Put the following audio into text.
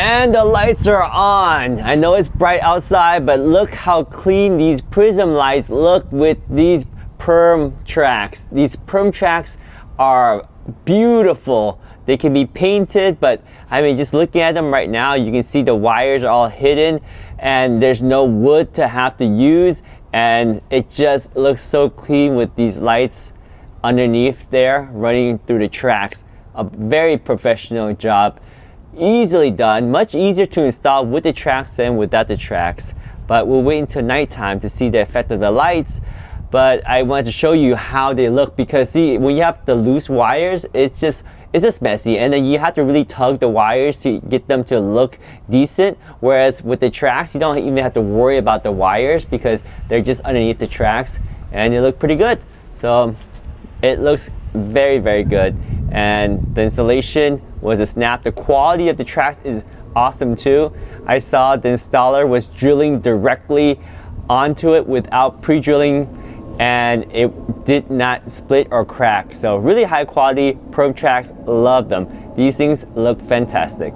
And the lights are on. I know it's bright outside, but look how clean these Prism lights look with these PermTracks. These PermTracks are beautiful. They can be painted, but I mean, just looking at them right now, you can see the wires are all hidden and there's no wood to have to use, and it just looks so clean with these lights underneath there running through the tracks. A very professional job. Easily done, much easier to install with the tracks than without the tracks. But we'll wait until nighttime to see the effect of the lights. But I wanted to show you how they look, because see, when you have the loose wires, it's just messy, and then you have to really tug the wires to get them to look decent. Whereas with the tracks, you don't even have to worry about the wires because they're just underneath the tracks and they look pretty good. So it looks very, very good. And the installation was a snap. The quality of the tracks is awesome too. I saw the installer was drilling directly onto it without pre-drilling, and it did not split or crack. So really high quality PermTracks, love them. These things look fantastic.